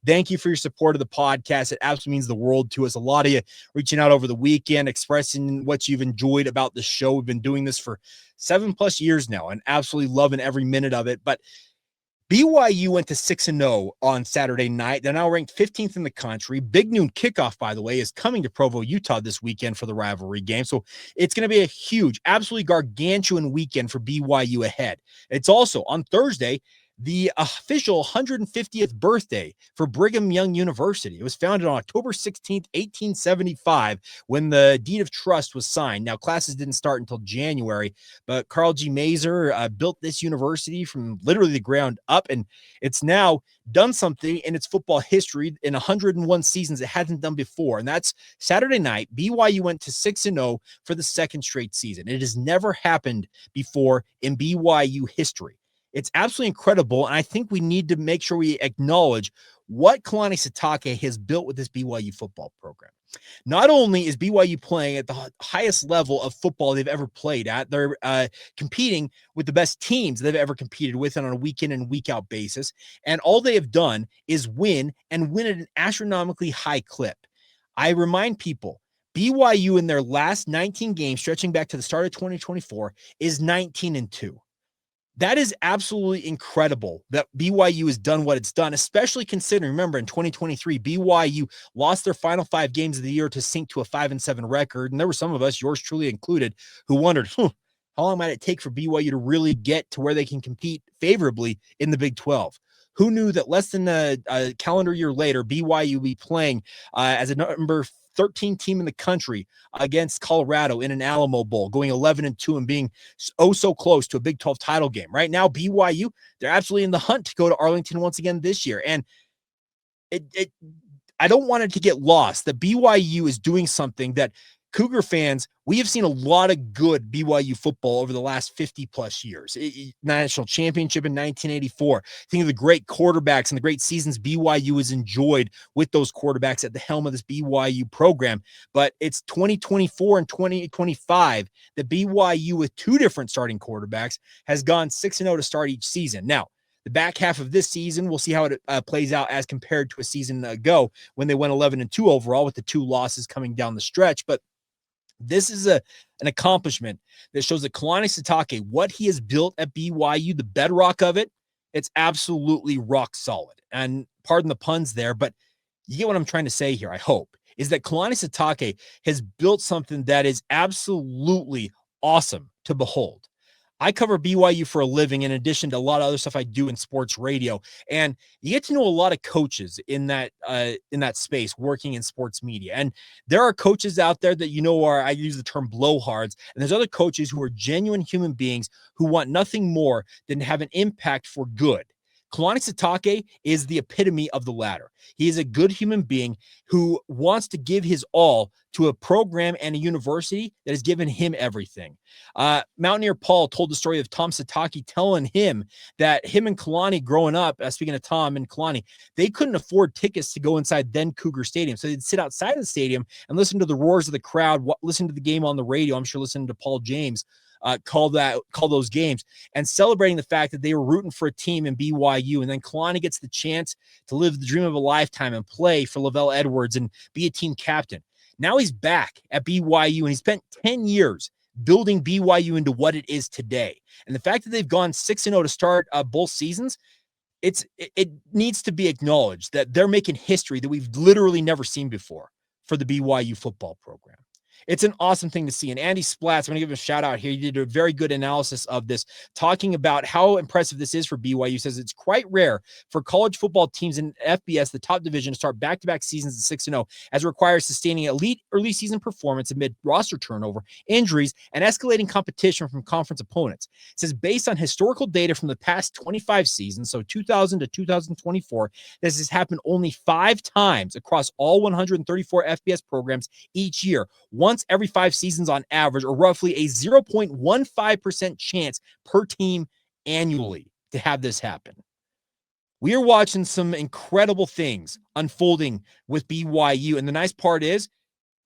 Thank you for your support of the podcast. It absolutely means the world to us. A lot of you reaching out over the weekend, expressing what you've enjoyed about the show. We've been doing this for 7+ years now and absolutely loving every minute of it. But BYU went to 6-0 on Saturday night. They're now ranked 15th in the country. Big noon kickoff, by the way, is coming to Provo, Utah this weekend for the rivalry game. So it's going to be a huge, absolutely gargantuan weekend for BYU ahead. It's also on Thursday, the official 150th birthday for Brigham Young University. It was founded on October 16th, 1875, when the deed of trust was signed. Now, classes didn't start until January, but Carl G. Mazer built this university from literally the ground up, and it's now done something in its football history in 101 seasons it hasn't done before, and that's Saturday night. BYU went to 6-0 for the second straight season. It has never happened before in BYU history. It's absolutely incredible, and I think we need to make sure we acknowledge what Kalani Sitake has built with this BYU football program. Not only is BYU playing at the highest level of football they've ever played at, they're competing with the best teams they've ever competed with on a week-in and week-out basis, and all they have done is win and win at an astronomically high clip. I remind people, BYU in their last 19 games, stretching back to the start of 2024, is 19-2. That is absolutely incredible that BYU has done what it's done, especially considering, remember, in 2023, BYU lost their final 5 games of the year to sink to a 5-7 record. And there were some of us, yours truly included, who wondered, how long might it take for BYU to really get to where they can compete favorably in the Big 12? Who knew that less than a calendar year later, BYU will be playing as a number 13 team in the country against Colorado in an Alamo Bowl, going 11-2 and being so close to a Big 12 title game. Right now, BYU, they're absolutely in the hunt to go to Arlington once again this year. And I don't want it to get lost that BYU is doing something that Cougar fans, we have seen a lot of good BYU football over the last 50+ years. National championship in 1984. Think of the great quarterbacks and the great seasons BYU has enjoyed with those quarterbacks at the helm of this BYU program. But it's 2024 and 2025 that BYU, with 2 different starting quarterbacks, has gone 6-0 to start each season. Now, the back half of this season, we'll see how it plays out as compared to a season ago when they went 11-2 overall, with the 2 losses coming down the stretch. But this is an accomplishment that shows that Kalani Sitake, what he has built at BYU, the bedrock of it, it's absolutely rock solid. And pardon the puns there, but you get what I'm trying to say here, I hope, is that Kalani Sitake has built something that is absolutely awesome to behold. I cover BYU for a living, in addition to a lot of other stuff I do in sports radio. And you get to know a lot of coaches in that space, working in sports media. And there are coaches out there that, I use the term blowhards. And there's other coaches who are genuine human beings who want nothing more than to have an impact for good. Kalani Sitake is the epitome of the latter. He is a good human being who wants to give his all to a program and a university that has given him everything. Mountaineer Paul told the story of Tom Sitake telling him that him and Kalani growing up, speaking of Tom and Kalani, they couldn't afford tickets to go inside then Cougar Stadium. So they'd sit outside of the stadium and listen to the roars of the crowd, listen to the game on the radio. I'm sure listening to Paul James call those games, and celebrating the fact that they were rooting for a team in BYU. And then Kalani gets the chance to live the dream of a lifetime and play for Lavelle Edwards and be a team captain. Now he's back at BYU, and he spent 10 years building BYU into what it is today. And the fact that they've gone 6-0 to start both seasons, it needs to be acknowledged that they're making history that we've literally never seen before for the BYU football program. It's an awesome thing to see. And Andy Splatz, I'm going to give him a shout out here. He did a very good analysis of this, talking about how impressive this is for BYU. He says it's quite rare for college football teams in FBS, the top division, to start back-to-back seasons at 6-0, as it requires sustaining elite early season performance amid roster turnover, injuries, and escalating competition from conference opponents. It says based on historical data from the past 25 seasons, so 2000 to 2024, this has happened only 5 times across all 134 FBS programs each year. Once every 5 seasons on average, or roughly a 0.15% chance per team annually to have this happen. We are watching some incredible things unfolding with BYU. And the nice part is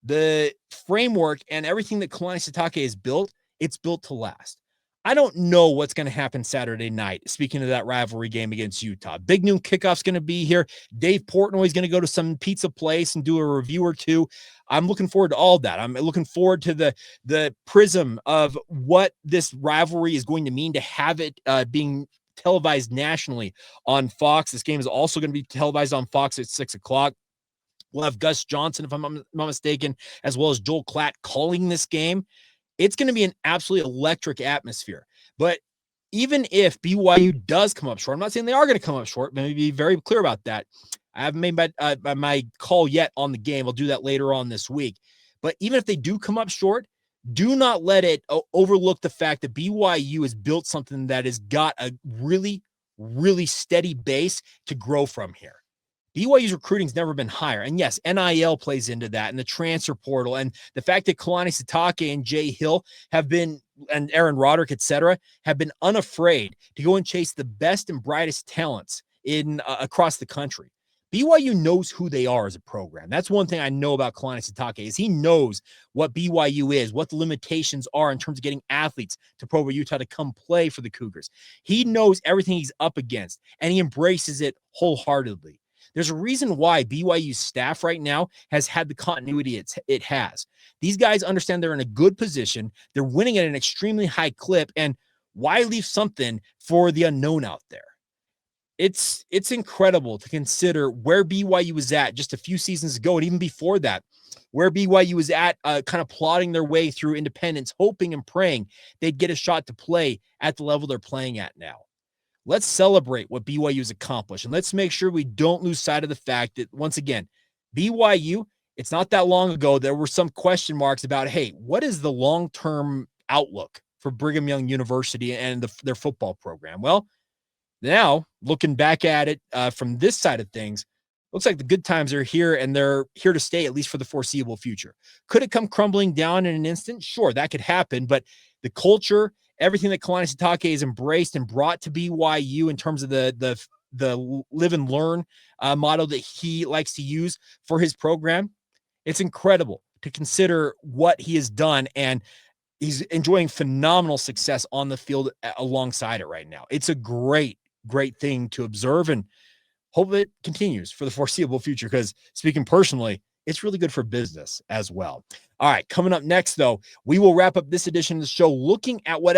the framework and everything that Kalani Sitake has built, it's built to last. I don't know what's going to happen Saturday night. Speaking of that rivalry game against Utah, big noon kickoff's going to be here. Dave Portnoy is going to go to some pizza place and do a review or two. I'm looking forward to all that. I'm looking forward to the prism of what this rivalry is going to mean to have it being televised nationally on Fox. This game is also going to be televised on Fox at 6:00. We'll have Gus Johnson, if I'm not mistaken, as well as Joel Klatt calling this game. It's going to be an absolutely electric atmosphere. But even if BYU does come up short, I'm not saying they are going to come up short. Let me be very clear about that. I haven't made my call yet on the game. I'll do that later on this week. But even if they do come up short, do not let it overlook the fact that BYU has built something that has got a really, really steady base to grow from here. BYU's recruiting's never been higher. And yes, NIL plays into that, and the transfer portal, and the fact that Kalani Sitake and Jay Hill have been, and Aaron Roderick, et cetera, have been unafraid to go and chase the best and brightest talents in across the country. BYU knows who they are as a program. That's one thing I know about Kalani Sitake is he knows what BYU is, what the limitations are in terms of getting athletes to Provo, Utah to come play for the Cougars. He knows everything he's up against, and he embraces it wholeheartedly. There's a reason why BYU's staff right now has had the continuity it has. These guys understand they're in a good position. They're winning at an extremely high clip. And why leave something for the unknown out there? It's incredible to consider where BYU was at just a few seasons ago, and even before that, where BYU was at kind of plodding their way through independence, hoping and praying they'd get a shot to play at the level they're playing at now. Let's celebrate what BYU's accomplished, and let's make sure we don't lose sight of the fact that, once again, BYU, it's not that long ago, there were some question marks about, hey, what is the long-term outlook for Brigham Young University and their football program? Well, now, looking back at it from this side of things, looks like the good times are here, and they're here to stay, at least for the foreseeable future. Could it come crumbling down in an instant? Sure, that could happen, but the culture, everything that Kalani Sitake has embraced and brought to BYU in terms of the live and learn motto that he likes to use for his program, it's incredible to consider what he has done, and he's enjoying phenomenal success on the field alongside it right now. It's a great thing to observe, and hope it continues for the foreseeable future, because speaking personally, it's really good for business as well. All right, coming up next, though, we will wrap up this edition of the show looking at what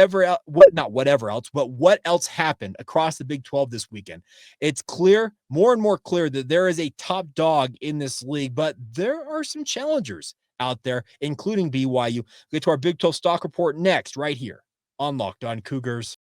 else happened across the Big 12 this weekend. It's clear, more and more clear, that there is a top dog in this league, but there are some challengers out there, including BYU. We'll get to our Big 12 stock report next, right here on Locked On Cougars.